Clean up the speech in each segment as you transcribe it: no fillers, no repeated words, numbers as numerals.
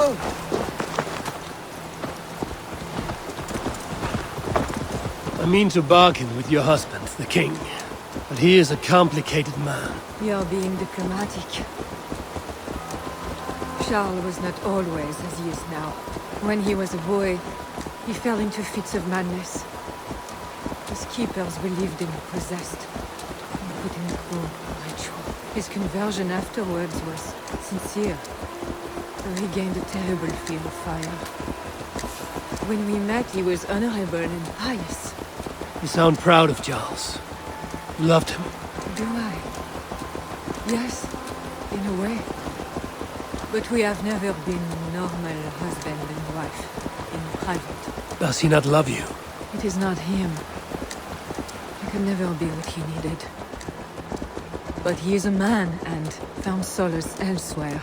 go! I mean to bargain with your husband, the king. But he is a complicated man. You're being diplomatic. Charles was not always as he is now. When he was a boy, he fell into fits of madness. His keepers believed him possessed, and put him through ritual. His conversion afterwards was sincere, though he gained a terrible fear of fire. When we met, he was honorable and pious. You sound proud of Charles. You loved him. Do I? Yes, in a way. But we have never been normal husband and wife, in private. Does he not love you? It is not him. I could never be what he needed. But he is a man, and found solace elsewhere.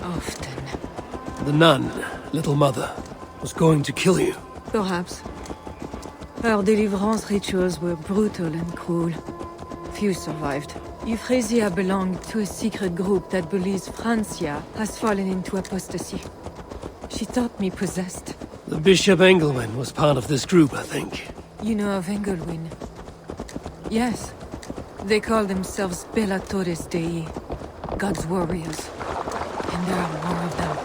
Often. The nun, little mother, was going to kill you. Perhaps. Her deliverance rituals were brutal and cruel. Few survived. Euphrasia belonged to a secret group that believes Francia has fallen into apostasy. She thought me possessed. The Bishop Engelwin was part of this group, I think. You know of Engelwin? Yes. They call themselves Bellatores Dei, God's warriors. And there are more of them.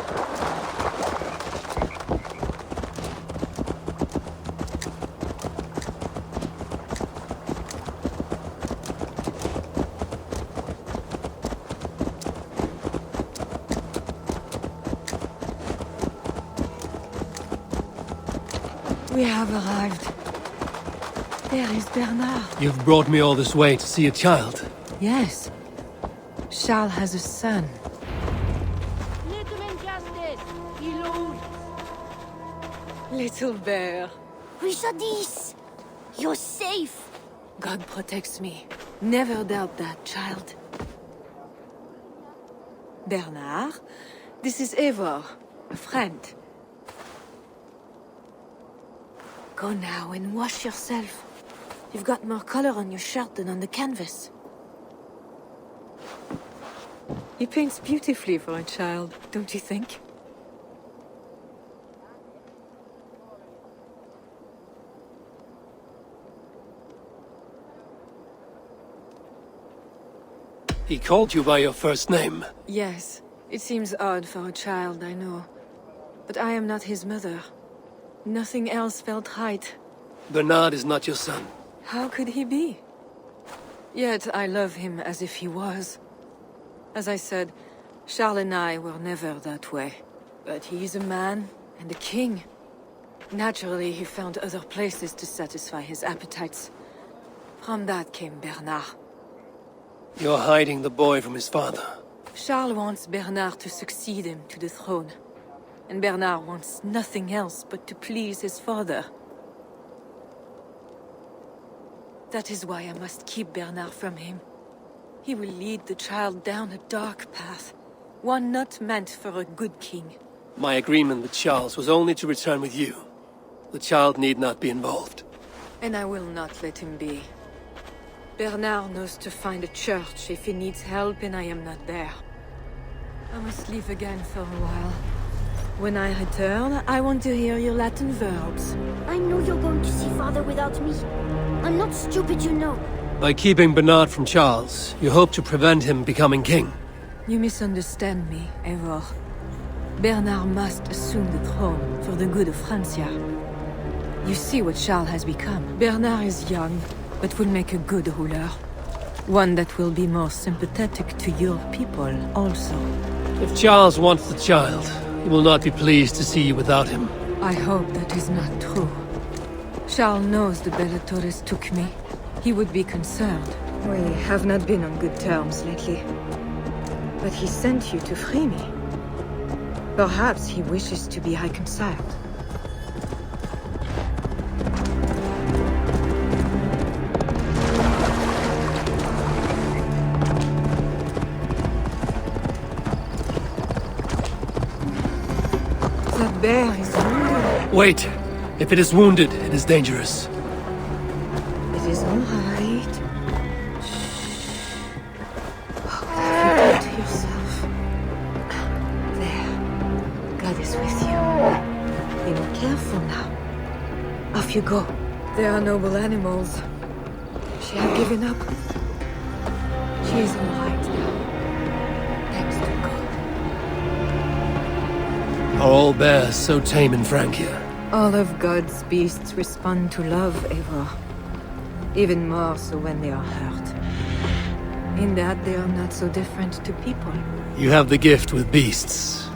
We have arrived. There is Bernard. You've brought me all this way to see a child. Yes. Charles has a son. Little injustice! He loses! Little bear. Richardis! You're safe! God protects me. Never doubt that, child. Bernard, this is Eivor, a friend. Go now and wash yourself. You've got more color on your shirt than on the canvas. He paints beautifully for a child, don't you think? He called you by your first name. Yes. It seems odd for a child, I know. But I am not his mother. Nothing else felt right. Bernard is not your son. How could he be? Yet I love him as if he was. As I said, Charles and I were never that way. But he is a man and a king. Naturally, he found other places to satisfy his appetites. From that came Bernard. You're hiding the boy from his father. Charles wants Bernard to succeed him to the throne. And Bernard wants nothing else but to please his father. That is why I must keep Bernard from him. He will lead the child down a dark path, one not meant for a good king. My agreement with Charles was only to return with you. The child need not be involved. And I will not let him be. Bernard knows to find a church if he needs help and I am not there. I must leave again for a while. When I return, I want to hear your Latin verbs. I know you're going to see father without me. I'm not stupid, you know. By keeping Bernard from Charles, you hope to prevent him becoming king. You misunderstand me, Eivor. Bernard must assume the throne for the good of Francia. You see what Charles has become. Bernard is young, but will make a good ruler. One that will be more sympathetic to your people also. If Charles wants the child, he will not be pleased to see you without him. I hope that is not true. Charles knows the Bellatores took me. He would be concerned. We have not been on good terms lately. But he sent you to free me. Perhaps he wishes to be reconciled. That bear is wounded. Wait! If it is wounded, it is dangerous. It is all right. Shh. Oh, keep it to yourself. There. if you go. They are noble animals. She had given up. She is all right now. Thanks to God. Are all bears so tame in Francia? All of God's beasts respond to love, Eivor. Even more so when they are hurt. In that they are not so different to people. You have the gift with beasts.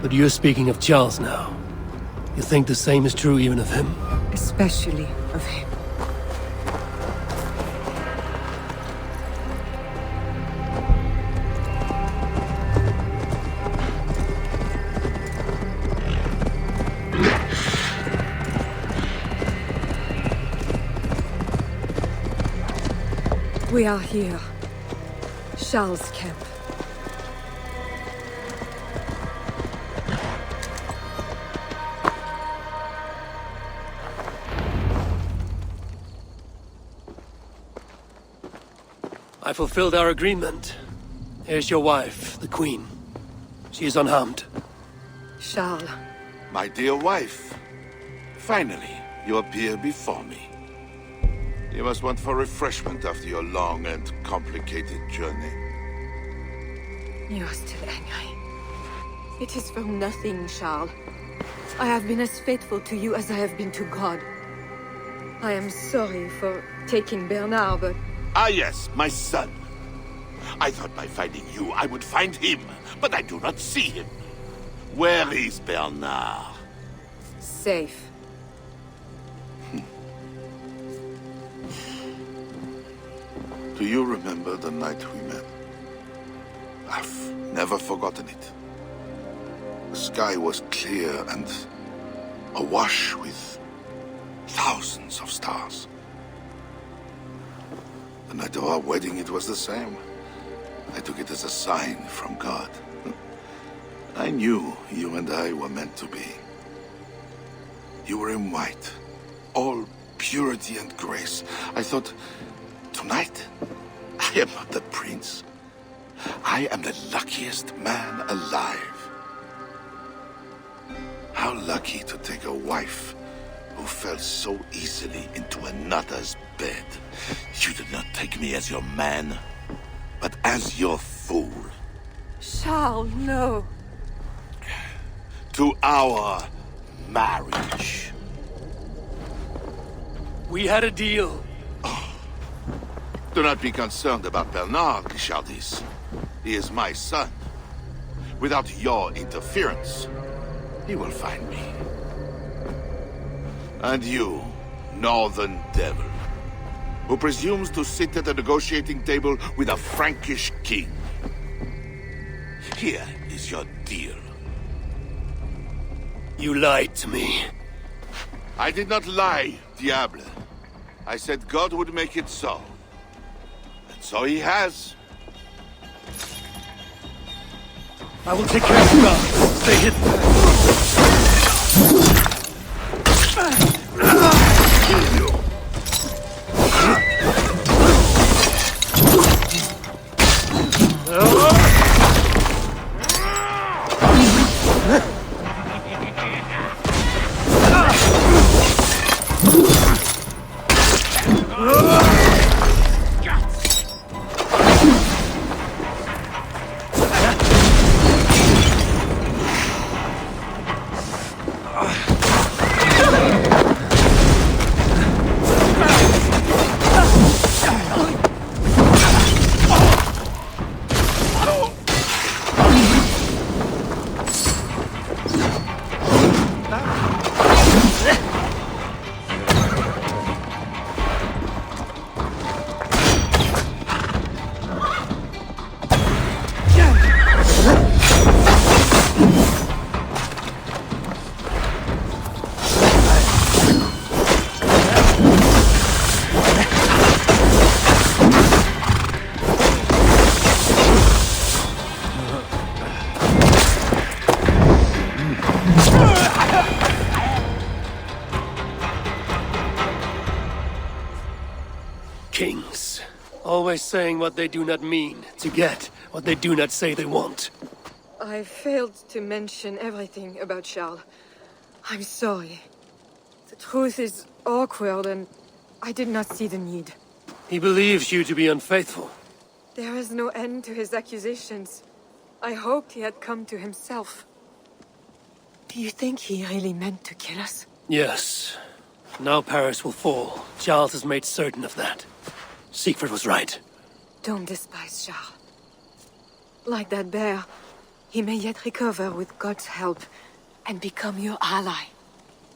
But you're speaking of Charles now. You think the same is true even of him? Especially of him. We are here. Charles' camp. I fulfilled our agreement. Here's your wife, the Queen. She is unharmed. Charles. My dear wife, finally, you appear before me. You must want for refreshment after your long and complicated journey. You are still angry. It is for nothing, Charles. I have been as faithful to you as I have been to God. I am sorry for taking Bernard, but... Ah yes, my son. I thought by finding you, I would find him, but I do not see him. Where is Bernard? Safe. Do you remember the night we met? I've never forgotten it. The sky was clear and awash with thousands of stars. The night of our wedding, it was the same. I took it as a sign from God. I knew you and I were meant to be. You were in white, all purity and grace. I thought, tonight, I am not the prince. I am the luckiest man alive. How lucky to take a wife who fell so easily into another's bed. You did not take me as your man, but as your fool. Charles, no. To our marriage. We had a deal. Do not be concerned about Bernard, Richardis. He is my son. Without your interference, he will find me. And you, northern devil, who presumes to sit at a negotiating table with a Frankish king. Here is your deal. You lied to me. I did not lie, Diable. I said God would make it so. And so he has. I will take care of you, God. Stay hidden. Kings. Always saying what they do not mean, to get what they do not say they want. I failed to mention everything about Charles. I'm sorry. The truth is, awkward and I did not see the need. He believes you to be unfaithful. There is no end to his accusations. I hoped he had come to himself. Do you think he really meant to kill us? Yes. Now Paris will fall. Charles has made certain of that. Siegfried was right. Don't despise Charles. Like that bear, he may yet recover with God's help and become your ally.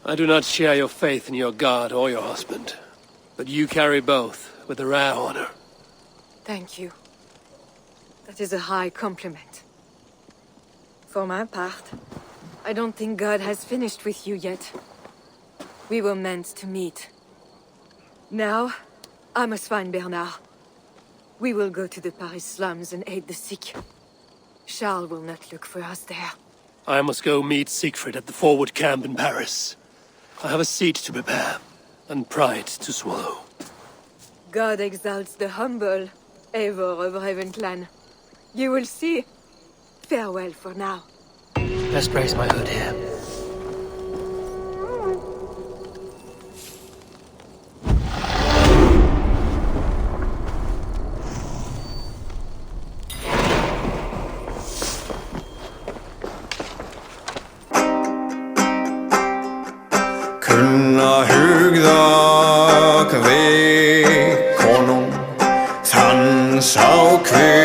I do not share your faith in your god or your husband. But you carry both with a rare honor. Thank you. That is a high compliment. For my part, I don't think God has finished with you yet. We were meant to meet. Now, I must find Bernard. We will go to the Paris slums and aid the sick. Charles will not look for us there. I must go meet Siegfried at the forward camp in Paris. I have a seat to prepare, and pride to swallow. God exalts the humble, Eivor of Ravenclan. You will see. Farewell for now. Best raise my hood here. Kunna hugda kve konung sansa kve